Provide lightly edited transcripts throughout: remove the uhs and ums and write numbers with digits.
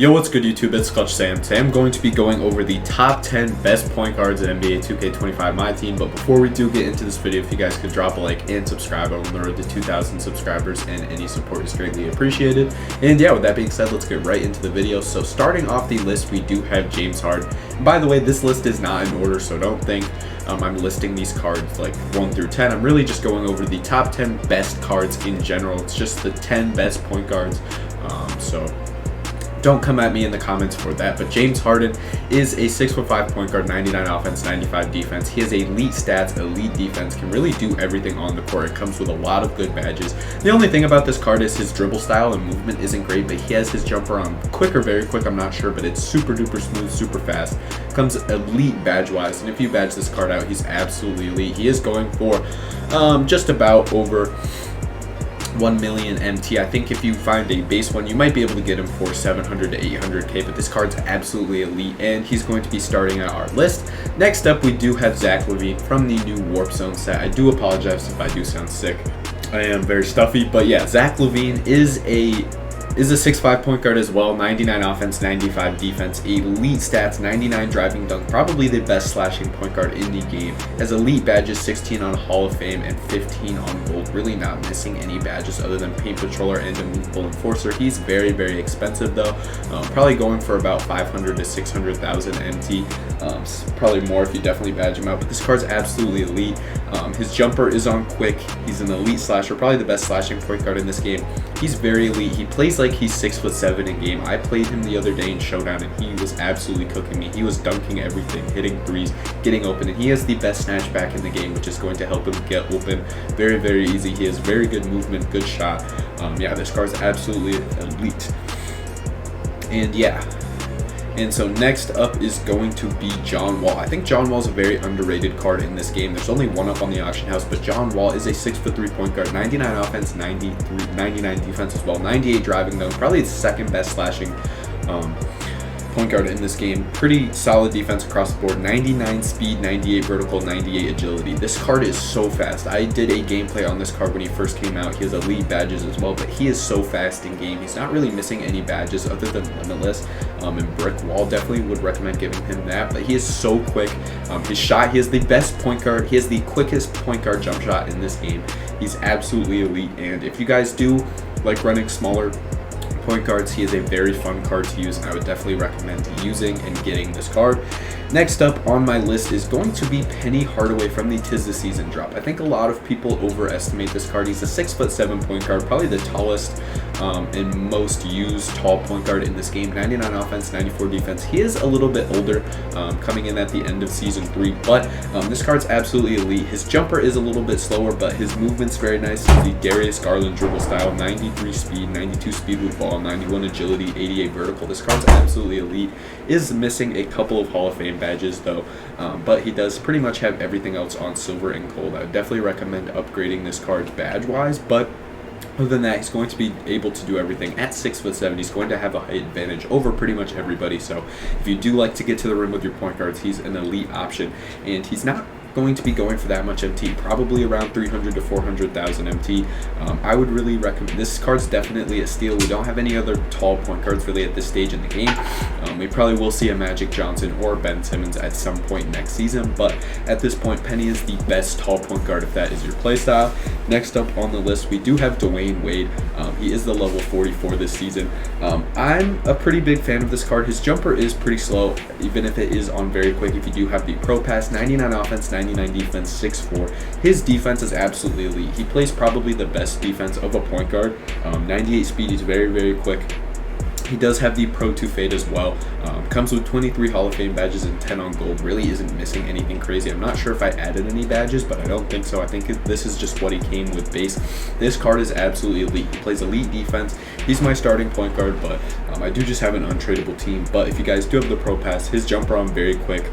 Yo, what's good YouTube? It's Clutch Sam. Today I'm going to be going over the top 10 best point guards in NBA 2K25 My Team. But before we do get into this video, if you guys could drop a like and subscribe, I'm on the road to 2,000 subscribers and any support is greatly appreciated. And yeah, with that being said, let's get right into the video. So starting off the list, we do have James Harden. And by the way, this list is not in order, so don't think I'm listing these cards like 1 through 10. I'm really just going over the top 10 best cards in general. It's just the 10 best point guards. So don't come at me in the comments for that, but James Harden is a 6'5" point guard, 99 offense, 95 defense. He has elite stats, elite defense, can really do everything on the court. It comes with a lot of good badges. The only thing about this card is his dribble style and movement isn't great, but he has his jumper on quick or very quick, I'm not sure, but it's super duper smooth, super fast. Comes elite badge wise, and if you badge this card out, he's absolutely elite. He is going for just about over 1 million MT. I think if you find a base one, you might be able to get him for 700 to 800k, but this card's absolutely elite, and he's going to be starting at our list. Next up, we do have Zach LaVine from the new Warp Zone set. I do apologize if I do sound sick. I am very stuffy, but yeah, Zach LaVine is a 6'5" point guard as well, 99 offense, 95 defense, elite stats, 99 driving dunk, probably the best slashing point guard in the game. Has elite badges, 16 on Hall of Fame and 15 on Gold. Really not missing any badges other than Paint Patroller and Immovable Enforcer. He's very, very expensive though. Probably going for about 500 to 600,000 MT. Probably more if you definitely badge him out, but this card's absolutely elite. His jumper is on quick. He's an elite slasher, probably the best slashing point guard in this game. He's very elite. He plays like he's 6'7" in game. I played him the other day in Showdown and he was absolutely cooking me. He was dunking everything, hitting threes, getting open, and he has the best snatch back in the game, which is going to help him get open very, very easy. He has very good movement, good shot. Yeah, this card's absolutely elite. And yeah. And so next up is going to be John Wall. I think John Wall is a very underrated card in this game. There's only one up on the auction house, but John Wall is a 6'3" point guard, 99 offense, 99 defense as well, 98 driving though, probably the second best slashing point guard in this game. Pretty solid defense across the board, 99 speed, 98 vertical, 98 agility. This card is so fast. I did a gameplay on this card when he first came out. He has elite badges as well, but he is so fast in game. He's not really missing any badges other than Limitless and Brick Wall. Definitely would recommend giving him that, but he is so quick. His shot, he has the best point guard. He has the quickest point guard jump shot in this game. He's absolutely elite, and if you guys do like running smaller point guards, he is a very fun card to use, and I would definitely recommend using and getting this card. Next up on my list is going to be Penny Hardaway from the 'Tis the Season drop. I think a lot of people overestimate this card. He's a 6'7" point guard, probably the tallest and most used tall point guard in this game. 99 offense, 94 defense. He is a little bit older, coming in at the end of season 3, but this card's absolutely elite. His jumper is a little bit slower, but his movement's very nice. The Darius Garland dribble style, 93 speed, 92 speed with ball, 91 agility, 88 vertical. This card's absolutely elite. Is missing a couple of Hall of Fame badges though, but he does pretty much have everything else on silver and gold. I would definitely recommend upgrading this card badge wise, but other than that, he's going to be able to do everything. At 6'7", he's going to have a height advantage over pretty much everybody. So if you do like to get to the rim with your point guards, he's an elite option, and he's not going to be going for that much MT, probably around 300 to 400,000 MT. I would really recommend this card's definitely a steal. We don't have any other tall point guards really at this stage in the game. We probably will see a Magic Johnson or Ben Simmons at some point next season, but at this point, Penny is the best tall point guard if that is your playstyle. Next up on the list, we do have Dwyane Wade. He is the level 44 this season. I'm a pretty big fan of this card. His jumper is pretty slow, even if it is on very quick. If you do have the Pro Pass, 99 offense, 99 defense, 6'4". His defense is absolutely elite. He plays probably the best defense of a point guard. 98 speed, he's very, very quick. He does have the Pro 2 fade as well. Comes with 23 Hall of Fame badges and 10 on gold. Really isn't missing anything crazy. I'm not sure if I added any badges, but I don't think so. I think this is just what he came with base. This card is absolutely elite. He plays elite defense. He's my starting point guard, but I do just have an untradeable team. But if you guys do have the Pro Pass, his jumper on very quick.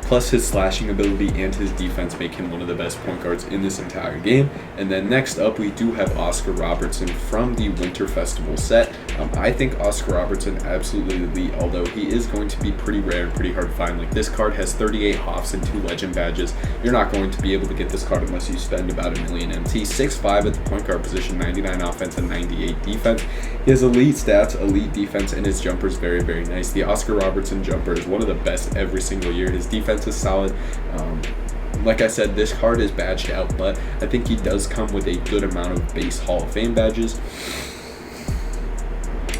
Plus his slashing ability and his defense make him one of the best point guards in this entire game. And then next up, we do have Oscar Robertson from the Winter Festival set. I think Oscar Robertson absolutely elite, although he is going to be pretty rare and pretty hard to find. Like, this card has 38 Hoffs and 2 Legend badges. You're not going to be able to get this card unless you spend about $1 million MT. 6'5" at the point guard position, 99 offense and 98 defense. He has elite stats, elite defense, and his jumper is very, very nice. The Oscar Robertson jumper is one of the best every single year. His defense is solid. Like I said, this card is badged out, but I think he does come with a good amount of base Hall of Fame badges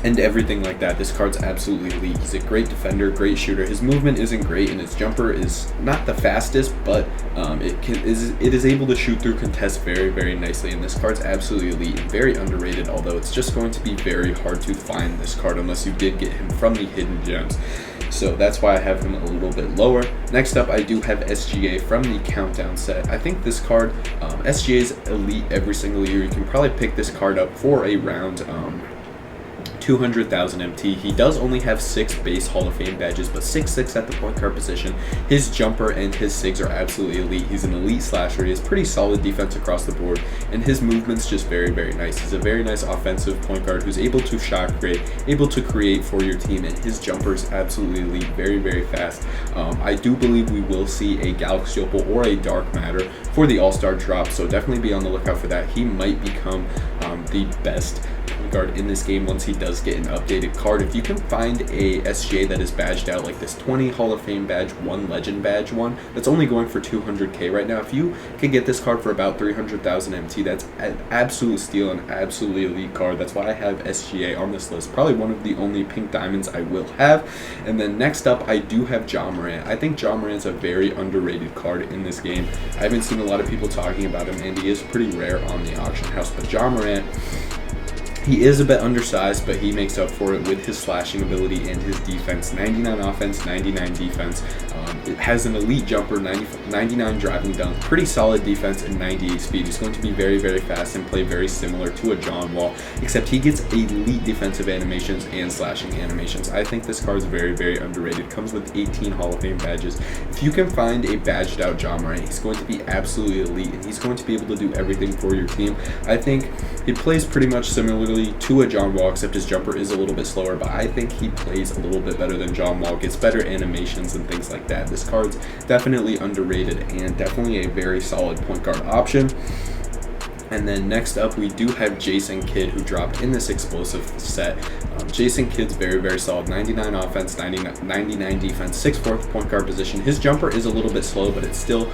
and everything like that. This card's absolutely elite. He's a great defender, great shooter. His movement isn't great, and his jumper is not the fastest, but it is able to shoot through contests very, very nicely. And this card's absolutely elite and very underrated, although it's just going to be very hard to find this card unless you did get him from the hidden gems. So that's why I have him a little bit lower. Next up, I do have SGA from the Countdown set. I think this card, SGA is elite every single year. You can probably pick this card up for around 200,000 MT. He does only have 6 base Hall of Fame badges, but 6'6" at the point guard position. His jumper and his SIGs are absolutely elite. He's an elite slasher. He has pretty solid defense across the board, and his movement's just very, very nice. He's a very nice offensive point guard who's able to shot create, able to create for your team, and his jumper is absolutely elite, very, very fast. I do believe we will see a Galaxy Opal or a Dark Matter for the All-Star drop, so definitely be on the lookout for that. He might become the best point guard in this game once he does get an updated card. If you can find a SGA that is badged out, like this 20 Hall of Fame badge 1 Legend badge 1, that's only going for 200k right now. If you can get this card for about 300,000 MT, that's an absolute steal and absolutely elite card. That's why I have SGA on this list. Probably one of the only pink diamonds I will have. And then next up, I do have Ja Morant. I think Ja Morant's a very underrated card in this game. I haven't seen a lot of people talking about him, and he is pretty rare on the auction house. But Ja Morant, he is a bit undersized, but he makes up for it with his slashing ability and his defense. 99 offense, 99 defense. It has an elite jumper, 99 driving dunk, pretty solid defense, and 98 speed. He's going to be very, very fast and play very similar to a John Wall, except he gets elite defensive animations and slashing animations. I think this card is very, very underrated. Comes with 18 Hall of Fame badges. If you can find a badged out Ja Morant, he's going to be absolutely elite, and he's going to be able to do everything for your team. I think he plays pretty much similarly to a John Wall, except his jumper is a little bit slower, but I think he plays a little bit better than John Wall, gets better animations and things like that. This card's definitely underrated and definitely a very solid point guard option. And then next up, we do have Jason Kidd, who dropped in this explosive set. Jason Kidd's very, very solid. 99 offense, 99 defense, 6'4" point guard position. His jumper is a little bit slow, but it's still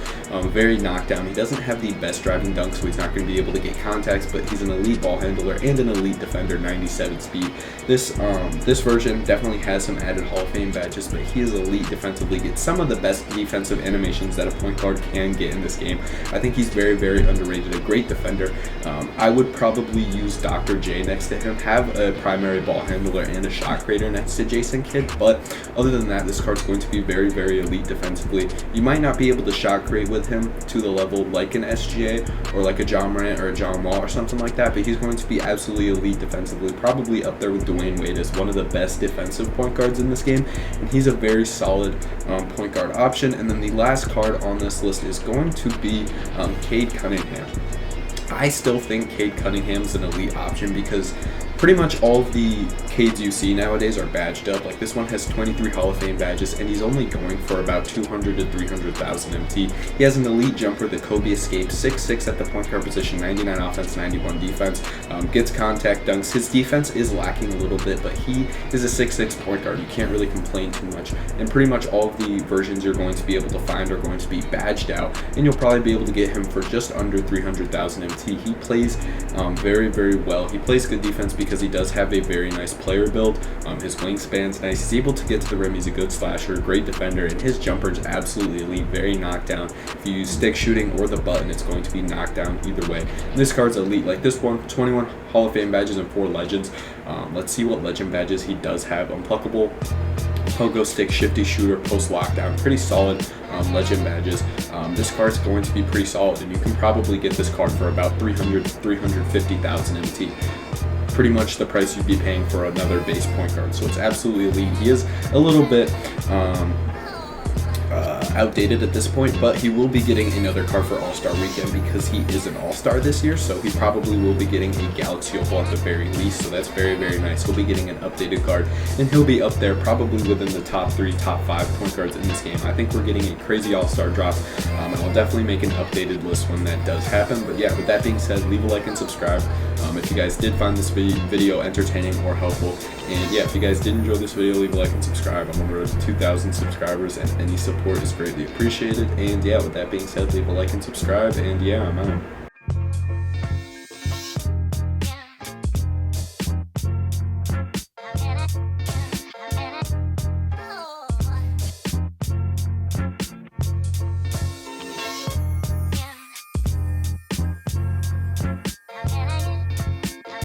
very knockdown. He doesn't have the best driving dunk, so he's not going to be able to get contacts, but he's an elite ball handler and an elite defender, 97 speed. This version definitely has some added Hall of Fame badges, but he is elite defensively. Gets some of the best defensive animations that a point guard can get in this game. I think he's very, very underrated, a great defender. I would probably use Dr. J next to him, have a primary ball handler and a shot creator next to Jason Kidd, but other than that, this card's going to be very, very elite defensively. You might not be able to shot create with him to the level like an SGA or like a Ja Morant or a John Wall or something like that, but he's going to be absolutely elite defensively, probably up there with Dwyane Wade as one of the best defensive point guards in this game, and he's a very solid point guard option. And then the last card on this list is going to be Cade Cunningham. I still think Cade Cunningham's an elite option because pretty much all of the Cades you see nowadays are badged up. Like, this one has 23 Hall of Fame badges, and he's only going for about 200 to 300,000 MT. He has an elite jumper, the Kobe Escape, 6'6" at the point guard position, 99 offense, 91 defense, gets contact dunks. His defense is lacking a little bit, but he is a 6'6" point guard. You can't really complain too much, and pretty much all of the versions you're going to be able to find are going to be badged out, and you'll probably be able to get him for just under 300,000 MT. He plays very, very well. He plays good defense because he does have a very nice player build. His wingspan's nice. He's able to get to the rim. He's a good slasher, great defender, and his jumper's absolutely elite, very knockdown. If you use stick shooting or the button, it's going to be knocked down either way. And this card's elite. Like this one, 21 Hall of Fame badges and 4 legends. Let's see what legend badges he does have. Unpluckable, pogo stick, shifty shooter, post lockdown, pretty solid legend badges. This card's going to be pretty solid, and you can probably get this card for about 300 to 350,000 MT. Pretty much the price you'd be paying for another base point guard. So it's absolutely elite. He is a little bit outdated at this point, but he will be getting another card for All-Star Weekend because he is an All-Star this year, so he probably will be getting a Galaxy Opal at the very least, so that's very, very nice. He'll be getting an updated card, and he'll be up there probably within the top 3, top 5 point guards in this game. I think we're getting a crazy All-Star drop, and I'll definitely make an updated list when that does happen. But yeah, with that being said, leave a like and subscribe if you guys did find this video entertaining or helpful. And yeah, if you guys did enjoy this video, leave a like and subscribe. I'm on the road to 2,000 subscribers, and any support is greatly appreciated. And yeah, with that being said, leave a like and subscribe, and yeah, I'm out.